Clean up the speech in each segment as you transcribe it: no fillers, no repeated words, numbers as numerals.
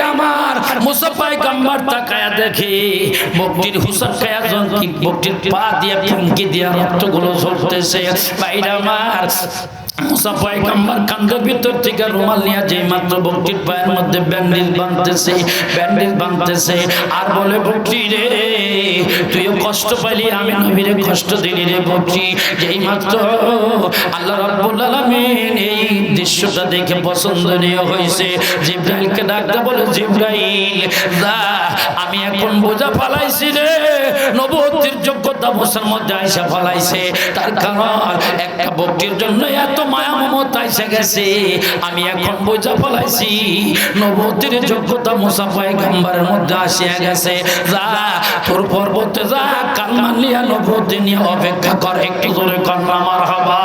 ভাইরা আমার মুসা পয়গম্বর তাকায়া দেখে বকরির হুসান খায়া জঙ্কি বকরির পা দিয়ে ফুঙ্কি দিয়ে রক্তগুলো ঝরতেছে। ভাইরা আমার মুসা পয়গম্বর কান্দের ভিতর থেকে রুমাল নিয়ে যে মাত্র বকরির পায়ের মধ্যে ব্যান্ডেজ বাঁধতেছে আর বলে বকরি রে তুইও কষ্ট পাইলি আমি নবীরে কষ্ট দিলি রে বকরি। যেই মাত্র আল্লাহ রাব্বুল আলামিন এই দৃশ্যটা দেখে পছন্দনীয় হয়েছে জিবরাইলকে ডাকতে বলে জিবরাইল যা আমি এখন বোঝা ফালাইছি রে নবুয়তের যোগ্যতা মুসার মধ্যে আইসা ফালাইছে তার কারণ একটা বকরির জন্য এত মায়া মমতা আইসা গেছে আমি এখন বোঝা ফালাইছি নবুয়তের যোগ্যতা মুসা পয়গম্বরের মধ্যে আসিয়া গেছে। যা তোর পর্বতে যা কালমা নিয়ে নবুয়ত নিয়ে অপেক্ষা কর। একটু জোরে কর মারহাবা।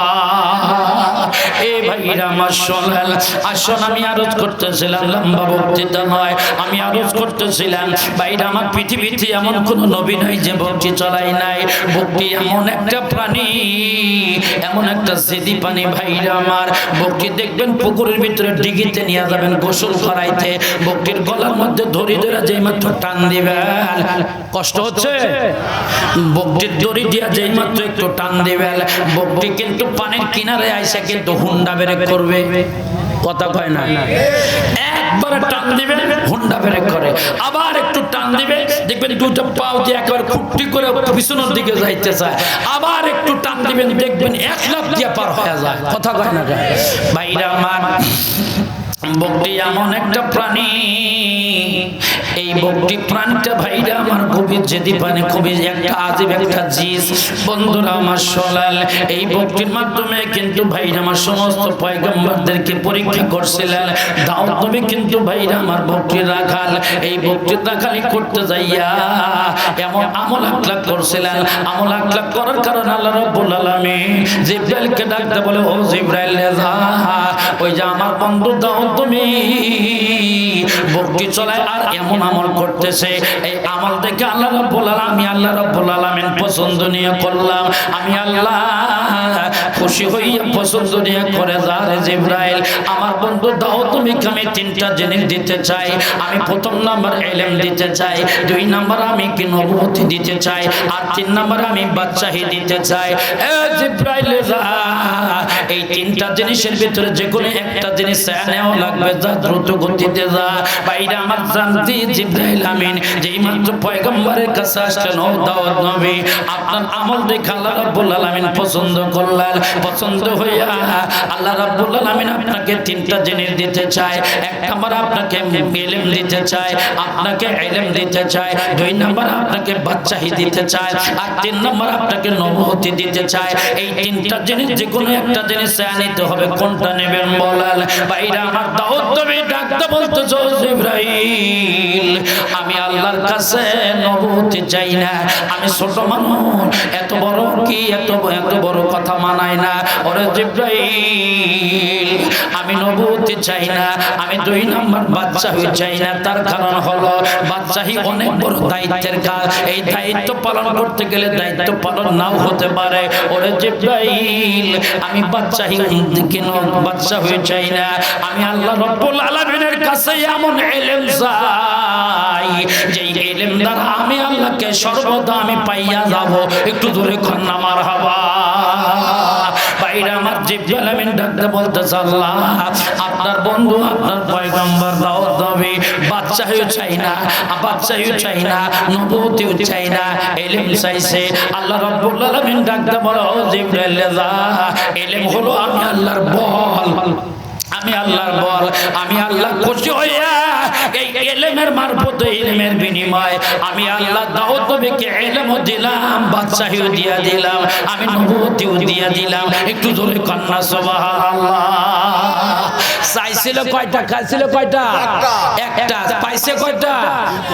এই ভাইরা আমার শোনেন আসুন আমি আরজ করতেছিলাম লম্বা বক্তৃতা নয় আমি আরজ করতেছিলাম ভাইরা আমার পৃথিবীতে এমন কোন নবী নাই যে বকরি চলাই নাই। বকরি এমন একটা প্রাণী এমন একটা জেদি পানি ভাইরা আমার বকরি দেখবেন পুকুরের ভিতরে ডিগিতে নিয়ে যাবেন গোসল করাইতে বকরির গলার মধ্যে ধরে ধরে যেই মাত্র টান দিবেন কষ্ট হচ্ছে বকরির দড়ি দিয়া যেই মাত্র একটু টান দিবেন বকরি কিন্তু পানির কিনারে আইসা কিন্তু হুন্ডা ব্রেক করবে। কথা কয় না একবার টান দিবে হুন্ডা ব্রেক করে আবার একটু টান দিবে দেখবেন দুটো পাও দিয়ে একবার খুঁটি করে পিছনের দিকে যাইতে চায় আবার একটু টান দিবেন দেখবেন 1 লাখ দিয়ে পার হয়ে যায়। কথা কয় না ভাইরা আমার বকরি এমন একটা প্রাণী এই বকরি প্রাণীটা ভাইরা আমার খুবই জেদি পানি খুবই একটা আজীব একটা জিনিস। বন্ধুরা আমার শোনাল এই বকরির মাধ্যমে কিন্তু ভাইরা আমার সমস্ত পয়গম্বরদেরকে পরীক্ষা করছিলেন। দাউদ নবী কিন্তু ভাইরা আমার বকরি রাখাল এই বকরি রাখালি করতে যাইয়া এমন আমল আকলাক করছিলেন। আমল আকলাক করার কারণে আল্লাহ রাব্বুল আলামিন জিবরাইলকে ডাকতে বলে ও জিবরাইল যা ওই যে আমার বন্ধু দাউদ তুমি বকরি চলায় আর এমন আমল করতেছে এই আমল দেখে আল্লাহ রাব্বুল আলামিন আমি আল্লাহ রাব্বুল আলামিন পছন্দনীয় করলাম আমি আল্লাহ খুশি হইয়া পছন্দনীয় করে যা রে জিবরাইল আমার বন্ধু দাউদ তুমি আমি 3টা জিনিস দিতে চাই। আমি প্রথম নাম্বার ইলম দিতে চাই 2 নাম্বার আমি কি নবুয়ত দিতে চাই আর 3 নাম্বার আমি বাদশাহী দিতে চাই। এ জিবরাইল যা এই 3টা জিনিসের ভিতরে যে কোনো একটা জিনিস নেওয়া লাগবে যা দ্রুত গতিতে যা। ভাইরা আমার জানতি জিবরাইল আমিন যেই মাত্র পয়গম্বরের কাছে আসলেন ও দাউদ নবী আপনার আমল দেখে আল্লাহ রাব্বুল আলামিন পছন্দ করলেন। পছন্দ হইয়া আল্লাহ রাব্বুল আলামিন আপনাকে 3টা জিনিস দিতে চায়। 1 নাম্বার আপনাকে ইলম দিতে চায় আপনাকে ইলম দিতে চায় 2 নাম্বার আপনাকে বাদশাহী দিতে চায় আর 3 নাম্বার আপনাকে নবুয়ত দিতে চায়। এই 3টা জিনিস যে কোনো একটা জিনিস নিতে হবে কোনটা নেবেন বলেন। ভাইরা আমার দাউদ নবী ডাকতে বলতেছে জিবরাইল আমি আল্লাহর কাছে নবুয়ত চাই না আমি ছোট মানুষ এত বড় কি এত বড় কথা মানায় না। ওরে জিবরাইল আমি নবুয়ত চাই না আমি 2 নাম্বার বাদশাহী চাই না। তার কারণ হলো বাদশাহী অনেক বড় দায়িত্বের কাজ এই দায়িত্ব পালন করতে গেলে দায়িত্ব পালন নাও হতে পারে। ওরে জিবরাইল আমি বাদশাহী কেন বাদশাহী চাই না আমি আল্লাহ রাব্বুল আলামিনের কাছে এমন ইলম চাই যেই ইলম দ্বারা আমি আল্লাহকে সর্বদা আমি পাইয়া যাব। একটু দূরে কন্যা মারহাবা। ভাইরা আমার জিবরাইল আমিন ডাকতে বলতেছে আল্লাহ আপনার বন্ধু আপনার পয়গম্বর দাউদ নবী বাদশাহী চাই না বাদশাহী চাই না নবুয়ত চাই না ইলম চাইছে। আল্লাহ রাব্বুল আলামিন ডাকতে বলে ও জিবরাইল যা ইলম হলো আমি আল্লাহর বল আমি আল্লাহর বল আমি আল্লাহ খুশি হইয়া এই ইলমের মারফতে ইলমের বিনিময় আমি আল্লাহ দাউদ নবীকে ইলমও দিলাম বাদশাহীও দিয়া দিলাম আমি নবুয়তও দিয়া দিলাম। একটু জোরে কন্যা সুবহানাল্লাহ। চাইছিল কয়টা খাইছিল কয়টা একটা পাইছে কয়টা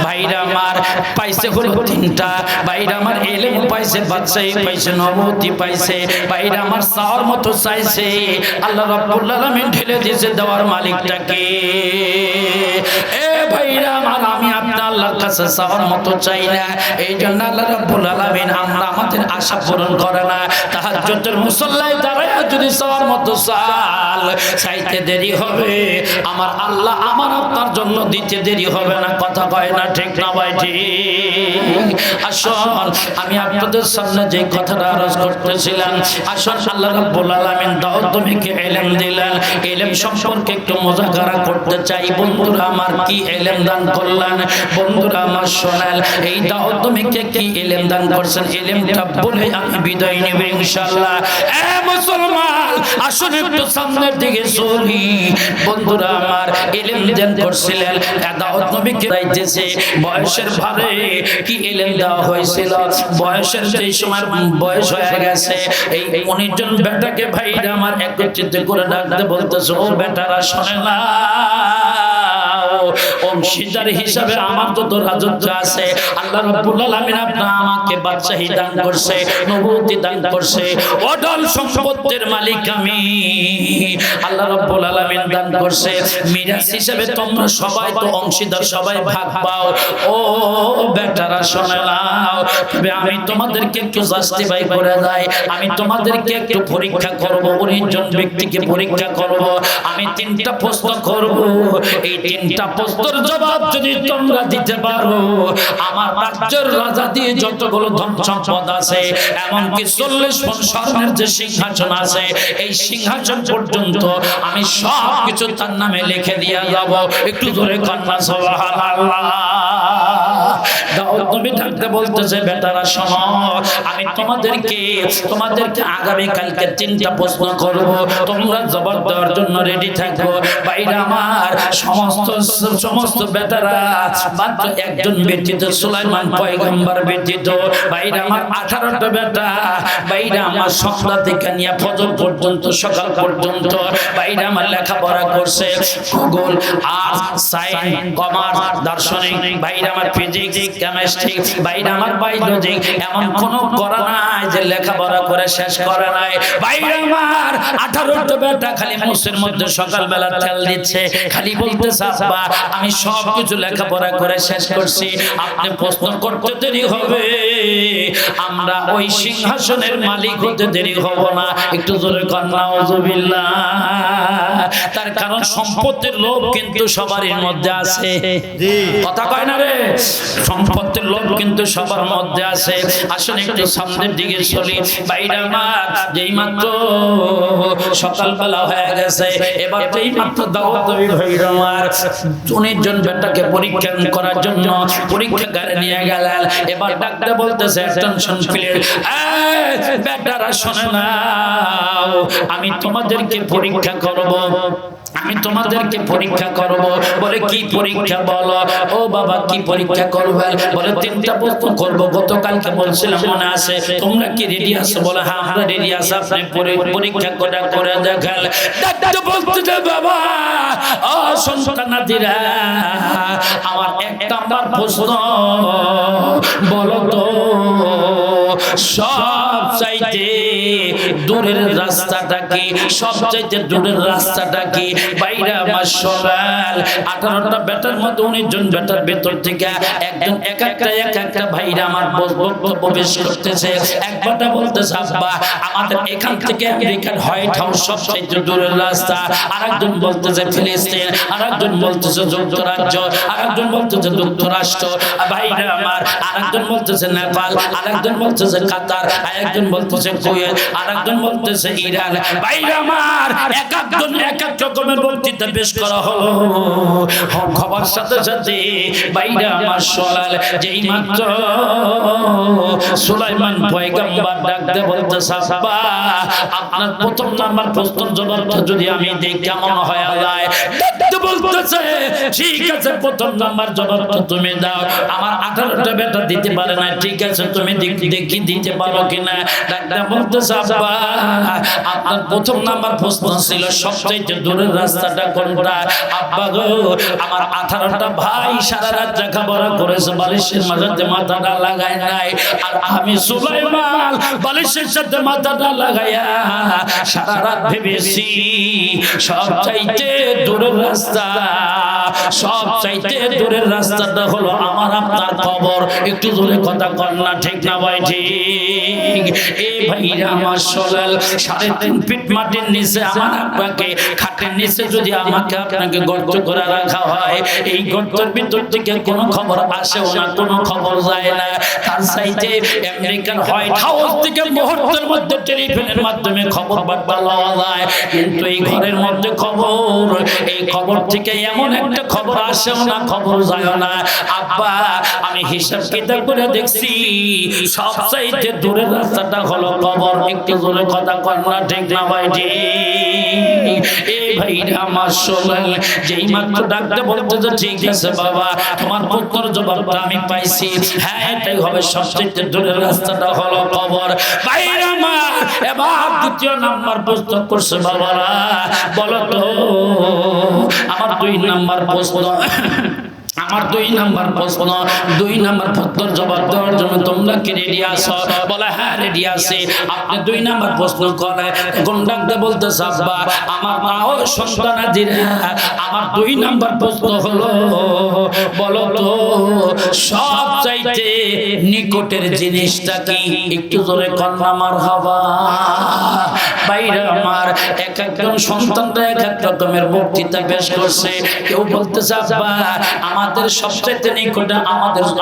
ভাইরা আমার পাইছে হলো 3টা। ভাইরা আমার ইলম পাইছে বাদশাহী পাইছে নবুয়ত পাইছে। ভাইরা আমার চাওয়ার মতো চাইছে আল্লাহ রাব্বুল আলামিন ঢেলে দিয়েছে দেওয়ার মালিকটাকে। এ ভাইরা আমার আমি আপনার আল্লাহর কাছে চাওয়ার মতো চাই না। এই জন্য আল্লাহ রাব্বুল আলামিন আমরা আমাদের আশা পূরণ করে না। তাহাজ্জুদের মুসল্লায় দাঁড়ায় যদি চাওয়ার মতো চাইতে দেরি হবে, আমার আল্লাহ আমার আপনার জন্য দিতে দেরি হবে না। কথা কয় না ঠিক না ভাই? ঠিক। আসুন আমি আপনাদের সামনে যে কথাটা আরজ করতেছিলাম, আসুন আল্লাহ রাব্বুল আলামিন দাউদ নবীকে ইলম দিলেন। ইলম সম্পর্কে একটু মুযাকারা করতে চাই। বন্ধুরা আমার কি ইলম দান করলেন? বন্ধুরা আমার শোনেন, এই দাউদ নবীকে কি ইলম দান করছেন, ইলমটা বলে আমি বিদায় নেব ইনশাআল্লাহ। এ মুসলমান আসুন একটু সামনের দিকে চলি। বন্ধুরা আমার ইলম দান করছিলেন দাউদ নবীকে যাইতেছে বয়সের ভারে কি ইলম দেওয়া হয়েছিল। বয়সের যে সময় বয়স হয়ে গেছে, এই 19 জন বেটাকে ভাইরা আমার একত্রিত করে ডাকতে বলতেছে, ও বেটারা শোনে না, অংশীদার হিসাবে আমার যত রাজত্ব আছে আল্লাহ রাব্বুল আলামিন আপনি আমাকে বাদশাহী দান করছে, নবুয়তি দান করছে, অঢল সম্পদের মালিক আমি। আল্লাহ রাব্বুল আলামিন দান করছে মিরাস হিসাবে তোমরা সবাই তো অংশীদার, সবাই ভাগ পাও। ও বেটারা শুনে নাও, তবে আমি তোমাদেরকে একটু জাস্টিফাই করে যাই, আমি তোমাদেরকে একটু পরীক্ষা করব। 19 জন ব্যক্তিকে পরীক্ষা করব। আমি 3টা প্রশ্ন করব। এই 3টা প্রশ্নের জবাব যদি তোমরা দিতে পারো, আমার রাজ্যের রাজা দিয়ে যতগুলো ধন সম্পদ আছে, এমনকি 40 মণ স্বর্ণের যে সিংহাসন আছে, এই সিংহাসন পর্যন্ত আমি সব কিছু তার নামে লিখে দিয়ে যাব। একটু জোরে কন্যা সুবহানাল্লাহ। দাউদ নবী থাকতে বলতেছে, বেটারা শোনো, আমি তোমাদেরকে আগামী কালকে 3টা প্রশ্ন করব, তোমরা জবাব দেওয়ার জন্য রেডি থাকো। ভাইরা আমার সমস্ত বেটারা মাত্র একজন ব্যতীত, সুলাইমান পয়গম্বর ব্যতীত, ভাইরা আমার 18টা বেটা, ভাইরা আমার সন্ধ্যা থেকে নিয়ে ফজর পর্যন্ত, সকাল পর্যন্ত ভাইরা আমার লেখাপড়া করছে। ভূগোল, আর্টস, সায়েন্স, কমার্স, দার্শনিক, ভাইরা আমার ফিজিক্স, কেমিস্ট্রি, ভাইরা আমার বায়োলজি, এমন কোন করা নাই যে লেখাপড়া করে শেষ করে নাই। ভাইরা আমার 18টা বেটা খালি মুসের মধ্যে সকালবেলা তেল দিচ্ছে, খালি বলতেছে আব্বা আমি সব কিছু লেখাপড়া করে শেষ করছি। আপনি প্রশ্ন করতে দেরি হবে, আমরা ওই সিংহাসনের মালিক হতে দেরি হব না। একটু জোরে কন্যা নাউজুবিল্লাহ। তার কারণ সম্পত্তির লোভ কিন্তু সবারই মধ্যে আছে। কথা কয় না রে? সম্পত্তির লোভ কিন্তু সবার মধ্যে আছে। আসলে একটু সামনের দিকে চলি। বাইরে আমার যেই মাত্র সকালবেলা হয়ে গেছে, এবার যেই মাত্র দাওয়াত নবী ভাইরা আমার 19 জন বেটাকে পরীক্ষা করার জন্য পরীক্ষাগারে নিয়ে গেলেন। এবার ডাক্তার বলতেছে, অ্যাটেনশন প্লিজ, বেটারা শোনে নাও, আমি তোমাদেরকে পরীক্ষা করব, আমি তোমাদেরকে পরীক্ষা করব। বলে কি পরীক্ষা বলো? ও বাবা কি পরীক্ষা করবে? বলে 3টা প্রশ্ন করব। গতকালকে বলছিলাম মনে আছে, তোমরা কি রেডি আছো? বলে হ্যাঁ আমরা রেডি আছি, আপনি পরীক্ষা করে দেখাল। ডাক্তার বলতে বাবা ও সন্তানাদিরা, আমার 1 নাম্বার প্রশ্ন বলো তো, সবচাইতে দূরের রাস্তাটা কি? সবচাইতে দূরের রাস্তাটা কি? বাইরে আমার সকাল 18টা বেটার মধ্যে 19 জন বেটার ভেতর থেকে একজন এক একটা ভাইরা আমার বক্তব্য পেশ করতেছে। এক বেটা বলতেছে আব্বা আমাদের এখান থেকে আমেরিকার হোয়াইট হাউস সবচাইতে দূরের রাস্তা। আরেকজন বলতেছে ফিলিস্তিন, আরেকজন বলতেছে যুক্তরাজ্য, আরেকজন বলতেছে যুক্তরাষ্ট্র, ভাইরা আমার আরেকজন বলতেছে নেপাল, আরেকজন বলতেছে কাতার, আরেকজন বলতেছে কুয়েত, আরেকজন বলতেছে ইরান। ভাইরা আমার একজন এক এক রকমের বক্তৃতা পেশ করা হলো। খবর সাথে সাথে ভাইরা আমার সোলাল যেই মাত্র সুলাইমান পয়গম্বর ডাকতে বলতেছে আব্বা আপনার 1ম নাম্বার প্রশ্নের জবাবটা যদি আমি দেই কেমন হয় যায়? বলতেছে ঠিক আছে 1ম নাম্বার জবাবটা তুমি দাও। আমার 18টা বেটা দিতে পারে না, ঠিক আছে তুমি দেখি দিতে পারো কিনা। ডাক্তার বলতেছে বলতেছে আব্বা আপনার প্রথম নাম্বার প্রশ্ন ছিল সবচেয়ে দূরের রাস্তাটা কোনটা? আব্বা গো আমার 18টা ভাই সারা রাত লেখাপড়া করেছে, বালিশের মাঝে মাথাটা লাগায় নাই, আর আমি সুলাইমান বালিশের সাথে মাথাটা লাগাইয়া সারা রাত ভেবেছি সবচাইতে দূরের রাস্তা, সবচাইতে দূরের রাস্তাটা হলো আমার আপনার কবর। একটু জোরে কথা কর না, ঠিক না ভাই? ঠিক। এই ভাইরা আমার সোলাল 3.5 ফিট মাটির নিচে আমার আপনাকে খাটের নিচে যদি আমাকে আপনাকে গর্ত করে রাখা হয়, এই গর্তের ভিতর থেকে কোনো খবর আসেও না, কোনো খবর যায় না। তার চাইতে আমেরিকান হোয়াইট হাউস থেকে মুহূর্তের মধ্যে টেলিফোনের মাধ্যমে খবর বার্তা লওয়া যায়, কিন্তু এই ঘরের মধ্যে খবর, এই খবর থেকে এমন একটা খবর আসেও না, খবর যায় না। আব্বা আমি হিসাব কিতাব করে দেখছি সবচাইতে দূরের রাস্তাটা হলো কবর। একটু জোরে কথা কর না, ঠিক না ভাই? এই ভাইরা আমার শোনেন, যেই মাত্র ডাকতে বলতে যে ঠিক আছে বাবা তোমার পুত্র জবাবটা আমি পাইছি, হ্যাঁ এটাই হবে সবচেয়ে দূরের রাস্তাটা হলো কবর। ভাইরা আমার এবার দ্বিতীয় নাম্বার প্রশ্ন করছে বাবারা, বলো তো আমার 2 নাম্বার প্রশ্ন, আমার 2 নাম্বার প্রশ্ন, 2 নাম্বার প্রশ্নের জবাব দেওয়ার জন্য তোমরা কি রেডি আছো? বলে হ্যাঁ রেডি আছি। আপনি 2 নাম্বার প্রশ্ন করে কোন ডাকতে বলতে আব্বা আমার মা ও সন্তানাদিরা, আমার 2 নাম্বার প্রশ্ন হলো বলো তো সবচাইতে নিকটের জিনিসটা কি? একটু জোরে কন্যা মারহাবা। বাইরে আমার এক একজন সন্তানরা এক এক রকমের বক্তৃতা পেশ করছে। কেউ বলতেছে আব্বা আমাদের সবচেয়ে নিকটে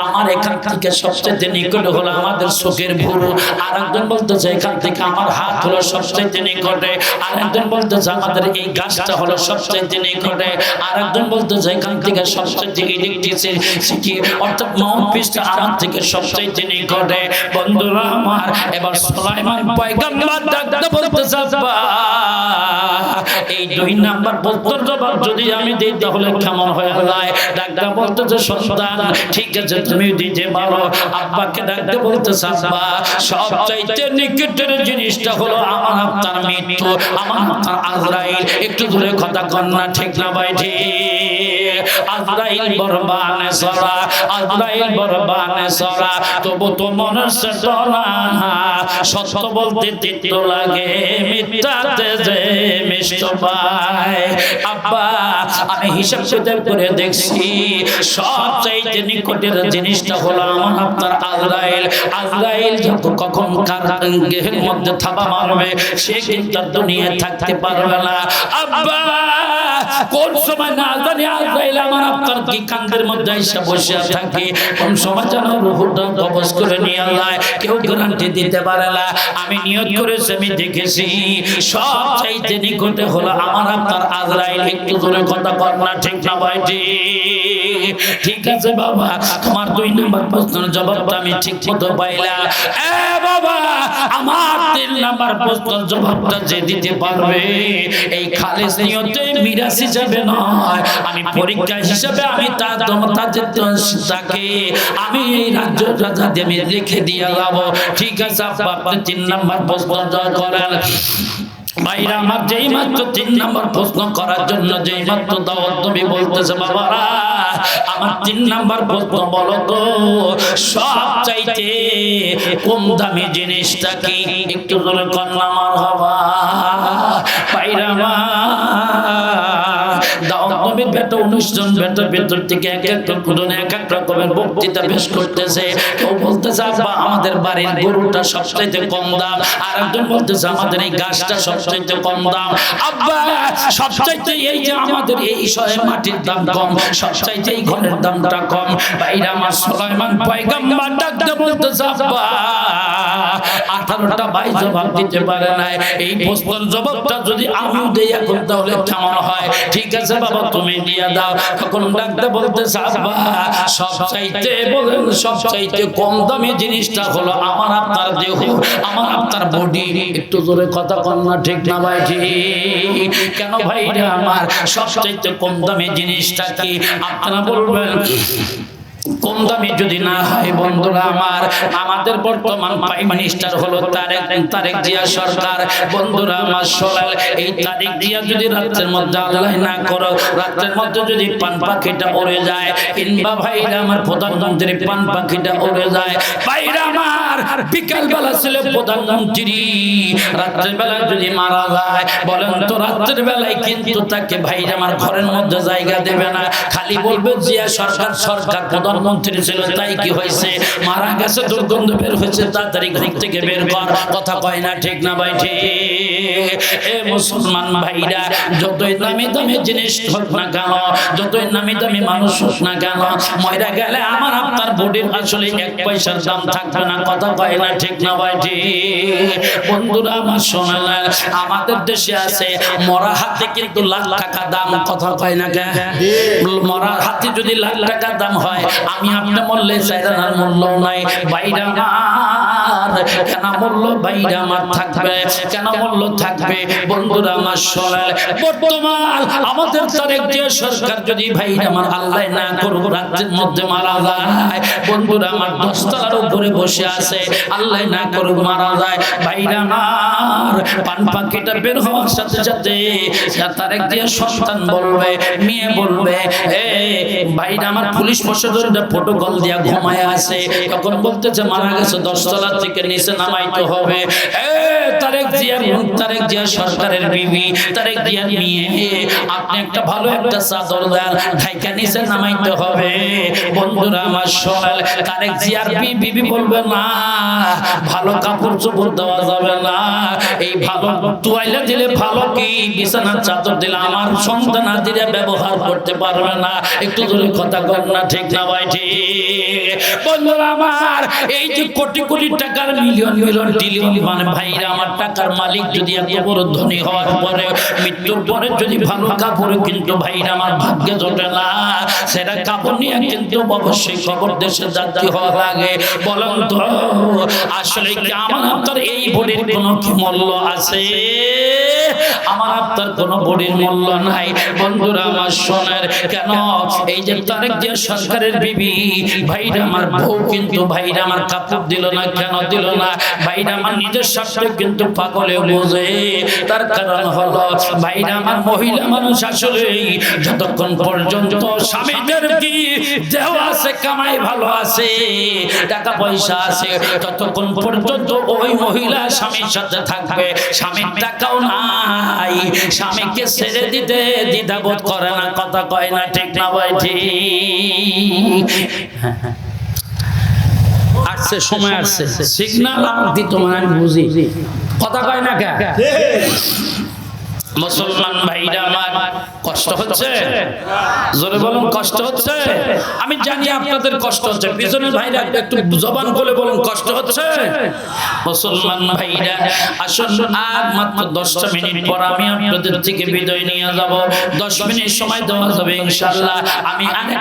আমার এখান থেকে সবচেয়ে নিকটে হলো আমাদের চোখের ভুরু, আর একজন বলতেছে এখান থেকে আমার হাত হলো সবচেয়ে নিকটে, আর একজন বলতেছে আমাদের এই গাছটা হলো সবচেয়ে নিকটে, আর একজন বলতেছে এখান থেকে সবচেয়ে ইলেকট্রিসিটি অর্থাৎ মাউথপিসটা আমার থেকে সবচেয়ে নিকটে। বন্ধুরা আমার এবার সুলাইমান পয়গম্বর ডাকতে বলতেছে আব্বা এই 2 নাম্বার প্রশ্নের জবাব যদি আমি দিই তাহলে কেমন হয়ে যায়? ডাকতে বলতেছে সন্তান ঠিক আছে তুমি দিতে পারো। আব্বাকে ডাকতে বলতেছে আব্বা সবচাইতে নিকটের জিনিসটা হলো আমার আপনার মৃত্যু, আমার আপনার আজরাইল। একটু জোরে কথা কর না, ঠিক না ভাই? ঠিক। আজরাইল বরবানে সরা, আজরাইল বরবানে সরা, তবু তো মনের চেতনা সত্য বলতে তিক্ত লাগে, মিথ্যাতে যে মিষ্ট পায়। আব্বা আমি হিসাব করে দেখছি সবচাইতে নিকটের জিনিসটা হলো আমার আপনার আজরাইল। আজরাইল যখন কখন কার দেহের মধ্যে থাবা মারবে সে কিন্তু দুনিয়ায় থাকতে পারবে না। আব্বা কোন সময় না জানি আজরাইল আমার আপনার কি কান্দের মধ্যে এসে বসে থাকে, কোন সময় যেন রূহটা কবজ করে নিয়ে যায় কেউ গ্যারান্টি দিতে পারে না। আমি নিয়ত করেছি, আমি দেখেছি সবচাইতে নিকটে হলো আমার আপনার আজরাইল। একটু জোরে কথা কর না, ঠিক না ভাই? ঠিক আছে বাবা তোমার 2 নাম্বার প্রশ্নের জবাবটা আমি ঠিক মতো পাইলাম। এ বাবা আমার 3 নাম্বার প্রশ্নের জবাবটা যে দিতে পারবে এই খালেস নিয়তে মিরাস হিসাবে নয়, আমি পরীক্ষা হিসাবে আমি তাকে আমি এই রাজ্য রাজা দিয়ে আমি লিখে দিয়ে যাব। ঠিক আছে আপনি 3 নাম্বার প্রশ্ন করেন। ভাইরা আমার যেই মাত্র 3 নাম্বার প্রশ্ন করার জন্য যেই মাত্র দাওয়াত নবী বলতেছে বাবারা আমার 3 নাম্বার প্রশ্ন বলো তো সবচাইতে কম দামি জিনিসটা কি? একটু জোরে কন্যা মারহাবা। ভাইরা দাওয়াত নবীর বেটা 19 জন বেটার ভেতর থেকে এক এক রকমের বক্তৃতা পেশ করতেছে। কেউ বলতেছে আব্বা আমাদের বাড়ির গরুটা সবচাইতে কম দাম, আর একজন বলতেছে আমাদের এই গাছটা সবচাইতে কম দাম। আব্বা সবচাইতে এই যে আমাদের এই শহরে মাটির দাম কম, সবচাইতে এই ঘরের দামটা কম। ভাইরা আমার সুলাইমান পয়গম্বর ডাকতে বলতেছে আব্বা 18টা ভাই জবাব দিতে পারে না, এই প্রশ্নের জবাবটা যদি আমি দেই এখন তাহলে কেমন হয়? ঠিক আছে বাবা তুমি দিয়ে দাও। তখন ডাকতে বলতেছে আব্বা সবচাইতে বলেন সবচাইতে কম দামি জিনিসটা হলো আমার আপনার দেহ, আমার আপনার বডি। একটু জোরে কথা কর না, ঠিক না ভাই? ঠিক। কেন ভাইরা আমার সবচাইতে কম দামি জিনিসটা কি আপনারা বলবেন? কম দামি যদি না হয় বন্ধুরা আমার, আমাদের বর্তমান প্রাইম মিনিস্টার হলো তারেক জিয়া সরকার। বন্ধুরা আমার শোনাল, এই তারেক জিয়া যদি রাতের মধ্যে আল্লাহ না করো, রাতের মধ্যে যদি পান পাখিটা উড়ে যায়, কিংবা ভাইরা আমার প্রধানমন্ত্রী পান পাখিটা উড়ে যায়, ভাইরা আমার বিকাল বেলা ছিল প্রধানমন্ত্রী রাতের বেলা যদি মারা যায়, বলেন তো রাতের বেলায় কিন্তু তাকে ভাইরা আমার ঘরের মধ্যে জায়গা দেবে না, খালি বলবে জিয়া সরকার সরকার প্রধানমন্ত্রী ছিল তাই কি হয়েছে, মারা গেছে দুর্গন্ধ বের হয়েছে, তাড়াতাড়ি ঘর থেকে বের কর। কথা কয় না ঠিক না ভাই? ঠিক। এ মুসলমান ভাইরা, যতই দামি দামি জিনিস হোক না কেন, যতই নামি দামি মানুষ হোক না কেন, ময়রা গেলে আমার আপনার বডির আসলে এক পয়সার দাম থাকবে না। কথা কয় না ঠিক না ভাই? ঠিক। বন্ধুরা আমার শোনালেন, আমাদের দেশে আছে মরা হাতে কিন্তু লাখ টাকা দাম। কথা কয় না কেন? মরা হাতে যদি লাখ টাকা দাম হয়, আমি আপনি মরলে চাইরানার মূল্য নাই। বাইরা আমার কেন মূল্য, বাইরা আমার থাকবে, কেন মূল্য থাকবে? বন্ধুরা আমার শোনাল, বর্তমান আমাদের তারেক জিয়া সরকার যদি ভাইরা আমার আল্লাহ না করুক রাতের মধ্যে মারা যায়, বন্ধুরা আমার 10 তলার উপরে বসে আছে, আল্লাহ না করুক মারা যায়, ভাইরা আমার পান পাখিটা বের হওয়ার সাথে সাথে তারেক জিয়া সন্তান বলবে, মেয়ে বলবে, এ ভাইরা আমার পুলিশ প্রশাসনটা প্রটোকল দিয়া ঘুমায় আছে, তখন বলতেছে মারা গেছে 10 তলা থেকে নিচে নামাইতে হবে। এ তারেক জিয়া সরকারের বিবি, তারেক জিয়ার মেয়ে, আপনি একটা ভালো একটা চাদর দেন, ঢাইকা নিচে নামাইতে হবে। বন্ধুরা আমার শোনাল, তারেক জিয়ার বিবি বলবে না, ভালো কাপড় চোপড় দেওয়া যাবে না, এই ভালো তোয়াইলা দিলে ভালো কি বিছানার চাদর দিলে আমার সন্তান আদিরা ব্যবহার করতে পারবে না। একটু জোরে কথা কর না ঠিক না ভাই? ঠিক। বন্ধুরা আমার, এই যে কোটি কোটি টাকার মিলিয়ন মিলিয়ন ট্রিলিয়ন মানে ভাইরা আমার টাকার মালিক যদি এত বড় ধনী হওয়ার পরে মৃত্যুর পরে যদি ভালো কাপড় কিন্তু ভাইরা আমার ভাগ্যে জোটে না, সেটা কাপড় নিয়ে কিন্তু অবশ্যই কবর দেশে যাত্রী হওয়া লাগে। বলেন তো আসলে কি আমার আপনার এই বডির কোনো কি মূল্য আছে? আমার আপনার কোনো বডির মূল্য নাই। বন্ধুরা আমার শোনার, কেন এই যে তারেক জিয়া সরকারের বিবি ভাইরা আমার বউ কিন্তু ভাইরা আমার কাপড় দিল না, কেন দিল না? ভাইরা আমার নিজের স্বার্থে কিন্তু পাগলে বোঝে, তার কারণ হলো ভাইরা আমার মহিলা মানুষ আসলে যতক্ষণ পর্যন্ত স্বামীদের কি দেহ আছে, কামাই ভালো আছে, টাকা পয়সা আছে, ততক্ষণ পর্যন্ত ওই মহিলা স্বামীর সাথে থাকবে। স্বামীর টাকাও নাই, স্বামীকে ছেড়ে দিতে দ্বিধাবোধ করে না। কথা কয় না ঠিক না ভাই? ঠিক। আসছে সময় আসছে, সিগন্যাল দিত মানে আমি বুঝি। কথা কয় না কে? মুসলমান ভাইরা আমার কষ্ট হচ্ছে, জোরে বলুন কষ্ট হচ্ছে। আমি জানি আপনাদের কষ্ট হচ্ছে, পিছনের ভাইরা একটু জবান খুলে বলুন কষ্ট হচ্ছে। মুসলমান ভাইরা আসুন, আর মাত্র 10টা মিনিট পর আমি আপনাদের থেকে বিদায় নিয়ে যাব। 10 মিনিট সময় দেওয়া যাবে ইনশাআল্লাহ। আমি আরেকটা